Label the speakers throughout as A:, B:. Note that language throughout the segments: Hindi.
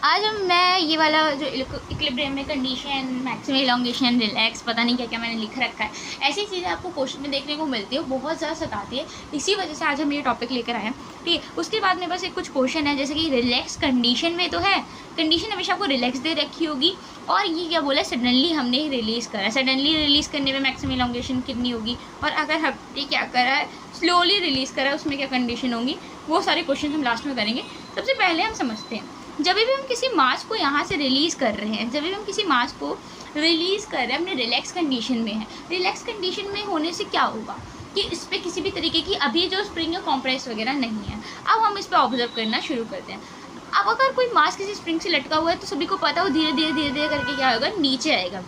A: आज मैं ये वाला जो इक्विलिब्रियम में कंडीशन, मैक्सिमम इलॉन्गेशन, रिलैक्स, पता नहीं क्या क्या मैंने लिख रखा है, ऐसी चीज़ें आपको क्वेश्चन में देखने को मिलती है, बहुत ज़्यादा सताती है। इसी वजह से आज हम ये टॉपिक लेकर आए हैं, ठीक है। उसके बाद में बस एक कुछ क्वेश्चन है, जैसे कि रिलैक्स कंडीशन में तो है, कंडीशन हमेशा आपको रिलैक्स दे रखी होगी, और ये क्या बोला, सडनली हमने ही रिलीज़ करा है, सडनली रिलीज़ करने में मैक्सिमम इलॉन्गेशन कितनी होगी, और अगर हमने क्या करा है, स्लोली रिलीज़ करा है, उसमें क्या कंडीशन होंगी, वो सारे क्वेश्चन हम लास्ट में करेंगे। सबसे पहले हम समझते हैं, जब भी हम किसी मास को यहाँ से रिलीज़ कर रहे हैं, जब भी हम किसी मास को रिलीज़ कर रहे हैं, अपने रिलैक्स कंडीशन में है, रिलैक्स कंडीशन में होने से क्या होगा कि इस पर किसी भी तरीके की अभी जो स्प्रिंग या कॉम्प्रेस वगैरह नहीं है। अब हम इस पर ऑब्जर्व करना शुरू करते हैं। अब अगर कोई मास किसी स्प्रिंग से लटका हुआ है तो सभी को पता हो धीरे धीरे धीरे धीरे करके क्या होगा, नीचे आएगा।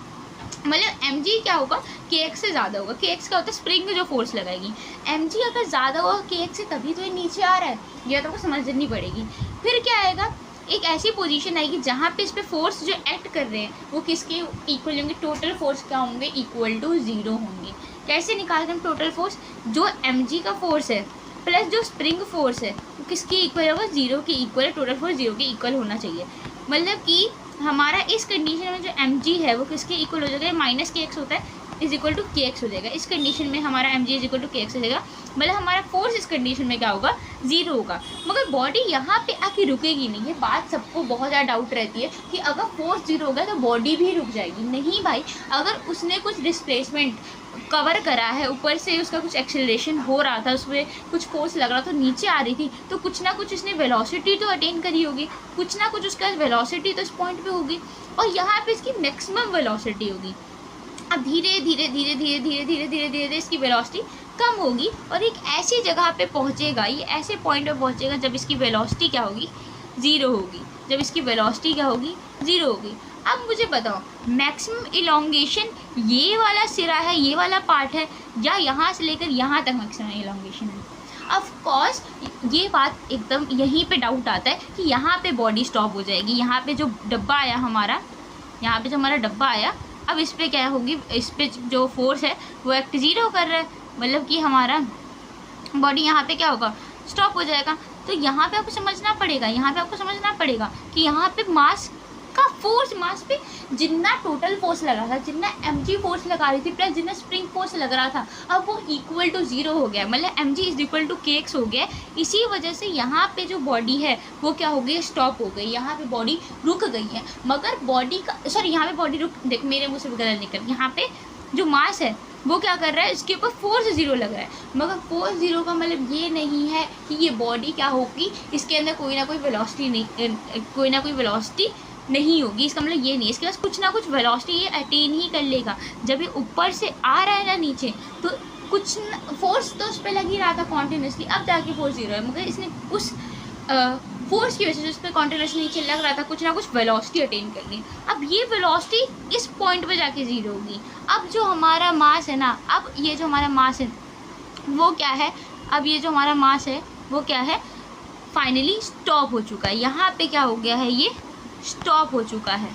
A: मतलब mg क्या होगा, kx से ज़्यादा होगा। kx क्या होता है, स्प्रिंग जो फोर्स लगाएगी। mg अगर ज़्यादा होगा kx से, तभी तो ये नीचे आ रहा है, यह तो आपको समझनी पड़ेगी। फिर क्या आएगा, एक ऐसी पोजीशन आएगी जहाँ पे इस पे फोर्स जो एक्ट कर रहे हैं वो किसके इक्वल होंगे, टोटल फोर्स क्या होंगे, इक्वल टू 0 होंगे। कैसे निकालते हैं टोटल फोर्स, जो mg का फोर्स है प्लस जो स्प्रिंग फोर्स है वो किसके इक्वल होगा, 0 के इक्वल है। टोटल फोर्स 0 के इक्वल होना चाहिए। मतलब कि हमारा इस कंडीशन में जो mg है वो किसके इक्वल हो जाएगा, माइनस kx होता है, इज इक्वल टू kx हो जाएगा। इस कंडीशन में हमारा mg is equal to kx हो जाएगा। मतलब हमारा फोर्स इस कंडीशन में क्या होगा, 0 होगा। मगर बॉडी यहाँ पे आके रुकेगी नहीं। ये बात सबको बहुत ज़्यादा डाउट रहती है कि अगर फोर्स 0 होगा तो बॉडी भी रुक जाएगी। नहीं भाई, अगर उसने कुछ डिस्प्लेसमेंट कवर करा है, ऊपर से उसका कुछ एक्सेलरेशन हो रहा था, उसमें कुछ फोर्स लग रहा था, नीचे आ रही थी, तो कुछ ना कुछ इसने वेलोसिटी तो अटेन करी होगी, कुछ ना कुछ उसका वेलोसिटी तो इस पॉइंट पे होगी, और यहाँ पे इसकी मैक्सिमम वेलोसिटी होगी। अब धीरे धीरे धीरे धीरे धीरे धीरे धीरे धीरे इसकी वेलोसिटी कम होगी और एक ऐसी जगह पे पहुँचेगा, ये ऐसे पॉइंट पे पहुँचेगा जब इसकी वेलोसिटी क्या होगी, 0 होगी। जब इसकी वेलोसिटी क्या होगी, 0 होगी। अब मुझे बताओ, मैक्सिमम इलॉन्गेशन ये वाला सिरा है, ये वाला पार्ट है, या यहाँ से लेकर यहाँ तक मैक्सिमम इलॉन्गेशन है। ऑफ कोर्स ये बात एकदम यहीं पे डाउट आता है कि यहाँ पे बॉडी स्टॉप हो जाएगी। यहाँ पे जो डब्बा आया हमारा, यहाँ पे जो हमारा डब्बा आया, अब इस पर क्या होगी, इस पर जो फोर्स है वो एक्ट 0 कर रहा है, मतलब कि हमारा बॉडी यहाँ पे क्या होगा, स्टॉप हो जाएगा। तो यहाँ पे आपको समझना पड़ेगा, यहाँ पे आपको समझना पड़ेगा कि यहाँ पे मास का फोर्स, मास पे जितना टोटल फोर्स लगा था, जितना mg फोर्स लगा रही थी प्लस जितना स्प्रिंग फोर्स लग रहा था, अब वो इक्वल टू 0 हो गया। मतलब mg is equal to kx हो गया। इसी वजह से यहाँ पे जो बॉडी है वो क्या हो गई, स्टॉप हो गई। यहाँ पे बॉडी रुक गई है। मगर बॉडी का, सॉरी, यहाँ पे बॉडी रुक, देख मेरे मुँह से गलत निकल, यहाँ पे जो मास है वो क्या कर रहा है, इसके ऊपर फोर्स 0 लग रहा है। मगर फोर्स 0 का मतलब ये नहीं है कि ये बॉडी क्या होगी, इसके अंदर कोई ना कोई वेलोसिटी नहीं, कोई ना कोई वेलोसिटी नहीं होगी। इसका मतलब ये नहीं है, इसके पास कुछ ना कुछ वेलोसिटी ये अटेन ही कर लेगा। जब ये ऊपर से आ रहा है ना नीचे, तो कुछ फोर्स तो उस पर लग ही रहा था कॉन्टिन्यूसली, अब जाके फोर्स 0 है। मगर इसने उस फोर्स की वजह से उस पर कॉन्टिन्यूसली नीचे लग रहा था, कुछ ना कुछ वेलोसिटी अटेन कर ली। अब ये वेलोसिटी इस पॉइंट पे जाके 0 होगी। अब जो हमारा मास है ना, अब ये जो हमारा मास है वो क्या है, अब ये जो हमारा मास है वो क्या है, फाइनली स्टॉप हो चुका है। यहाँ पे क्या हो गया है, ये स्टॉप हो चुका है।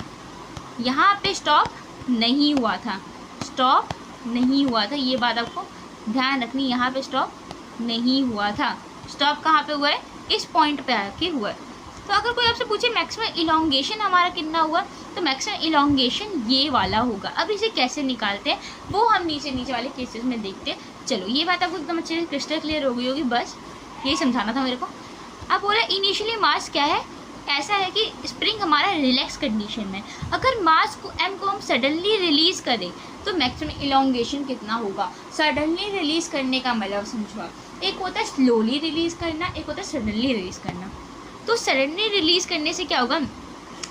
A: यहाँ पे स्टॉप नहीं हुआ था, स्टॉप नहीं हुआ था, ये बात आपको ध्यान रखनी। यहाँ पे स्टॉप नहीं हुआ था। स्टॉप कहाँ पे हुआ है, इस पॉइंट पे आके हुआ है। तो अगर कोई आपसे पूछे मैक्सिमम इलॉन्गेशन हमारा कितना हुआ, तो मैक्सिमम इलॉन्गेशन ये वाला होगा। अब इसे कैसे निकालते हैं वो हम नीचे वाले केसेस में देखते हैं। चलो, ये बात आपको एकदम अच्छे से क्रिस्टल क्लियर हो गई होगी, बस यही समझाना था मेरे को। अब बोला इनिशियली मास क्या है, ऐसा है कि स्प्रिंग हमारा रिलैक्स कंडीशन में, अगर मास को m को हम सडनली रिलीज़ करें तो मैक्सिमम इलॉन्गेशन कितना होगा। सडनली रिलीज़ करने का मतलब समझो आप, एक होता है स्लोली रिलीज़ करना, एक होता है सडनली रिलीज़ करना। तो सडनली रिलीज़ करने से क्या होगा,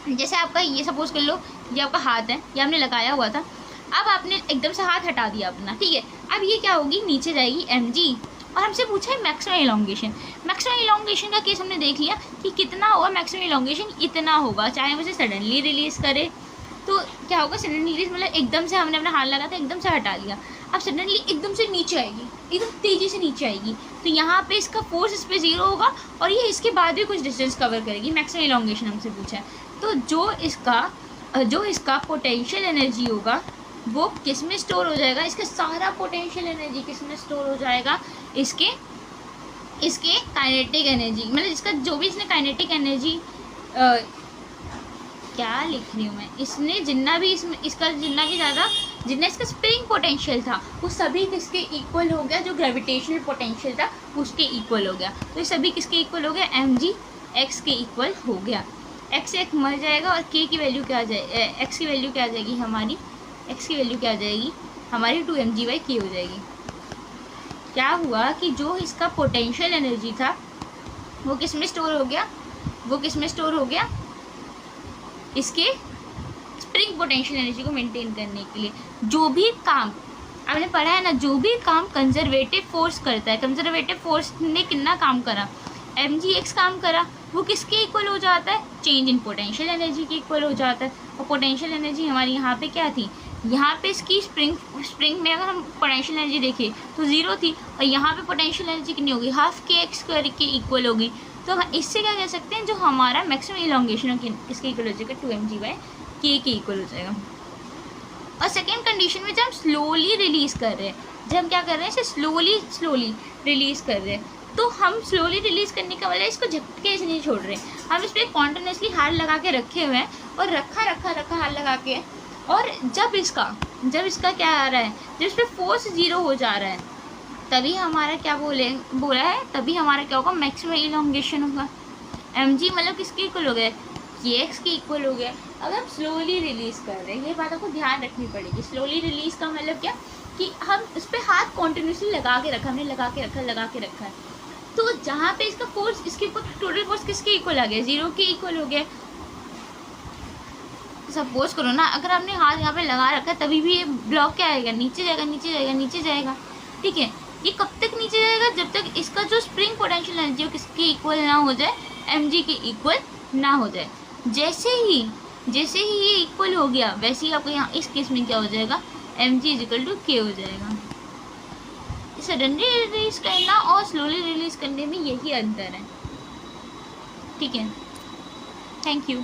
A: जैसे आपका ये सपोज कर लो, ये आपका हाथ है, ये आपने लगाया हुआ था, अब आपने एकदम से हाथ हटा दिया अपना, ठीक है। अब ये क्या होगी, नीचे जाएगी mg, और हमसे पूछा है मैक्सिमम इलॉन्गेशन। मैक्सिमम इलॉन्गेशन का केस हमने देख लिया कि कितना होगा, मैक्सिमम इलॉन्गेशन इतना होगा। चाहे हम इसे सडनली रिलीज़ करें तो क्या होगा, सडनली रिलीज मतलब एकदम से हमने अपना हाथ लगा था, एकदम से हटा लिया, अब सडनली एकदम से नीचे आएगी, एकदम तेज़ी से नीचे आएगी, तो यहाँ पे इसका फोर्स इस पर 0 होगा और ये इसके बाद भी कुछ डिस्टेंस कवर करेगी। मैक्सिमम इलॉन्गेशन हमसे पूछा है, तो जो इसका पोटेंशियल एनर्जी होगा वो किस में स्टोर हो जाएगा, इसका सारा पोटेंशियल एनर्जी किस में स्टोर हो जाएगा, इसके काइनेटिक एनर्जी, मतलब इसका जो भी इसने काइनेटिक एनर्जी क्या लिख रही हूँ मैं, इसने जितना भी इसमें इसका जितना भी ज़्यादा जितना इसका स्प्रिंग पोटेंशियल था वो सभी किसके इक्वल हो गया, जो ग्रेविटेशनल पोटेंशियल था उसके इक्वल हो गया। तो ये सभी किसके इक्वल हो गया, mg x के इक्वल हो गया। x से x मर जाएगा और k की वैल्यू क्या आ जाए, x की वैल्यू क्या आ जाएगी हमारी, x की वैल्यू क्या आ जाएगी हमारी 2mg/k हो जाएगी। क्या हुआ कि जो इसका पोटेंशियल एनर्जी था वो किस में स्टोर हो गया, वो किस में स्टोर हो गया, इसके स्प्रिंग पोटेंशियल एनर्जी को मेंटेन करने के लिए। जो भी काम आपने पढ़ा है ना, जो भी काम कंजर्वेटिव फोर्स करता है, कंजर्वेटिव फोर्स ने कितना काम करा, mgx काम करा, वो किसके इक्वल हो जाता है, चेंज इन पोटेंशियल एनर्जी के इक्वल हो जाता है। और पोटेंशियल एनर्जी हमारी यहाँ पे क्या थी, यहाँ पे इसकी स्प्रिंग में अगर हम पोटेंशियल एनर्जी देखें तो 0 थी, और यहाँ पे पोटेंशियल एनर्जी कितनी होगी, हाफ kx² के इक्वल होगी। तो इससे क्या कह सकते हैं, जो हमारा मैक्सिमम इलॉन्गेशन किसके इक्वल हो जाएगा, 2mg/k के इक्वल हो जाएगा। और सेकेंड कंडीशन में जब हम स्लोली रिलीज़ कर रहे हैं, जब हम क्या कर रहे हैं, इसे स्लोली रिलीज़ कर रहे हैं, तो हम स्लोली रिलीज़ करने का मतलब इसको झटके से नहीं छोड़ रहे, हम इस पर कॉन्टिन्यूसली हाथ लगा के रखे हुए हैं और रखा हाथ लगा के। और जब इसका क्या आ रहा है, जब इस पर फोर्स 0 हो जा रहा है, तभी हमारा क्या बोला है, तभी हमारा क्या होगा, मैक्सिमम इलॉन्गेशन होगा। mg मतलब किसके इक्वल हो गया, kx के इक्वल हो गया। अगर हम स्लोली रिलीज़ कर रहे हैं, ये बात आपको ध्यान रखनी पड़ेगी। स्लोली रिलीज़ का मतलब क्या, कि हम इस पर हाथ कॉन्टिन्यूसली लगा के रखा, हमने लगा के रखा है, तो जहाँ पे इसका फोर्स, इसके ऊपर टोटल फोर्स किसके इक्वल आ गया, 0 के इक्वल हो गया। सपोज करो ना, अगर हमने हाथ यहाँ पे लगा रखा है, तभी भी ये ब्लॉक क्या आएगा, नीचे जाएगा। ठीक है, ये कब तक नीचे जाएगा, जब तक इसका जो स्प्रिंग पोटेंशियल एनर्जी हो किसके इक्वल ना हो जाए, mg के इक्वल ना हो जाए। जैसे ही ये इक्वल हो गया, वैसे ही आपको यहाँ इस केस में क्या हो जाएगा, mg = k हो जाएगा। सडनली रिलीज करना और स्लोली रिलीज करने में यही अंतर है। ठीक है, थैंक यू।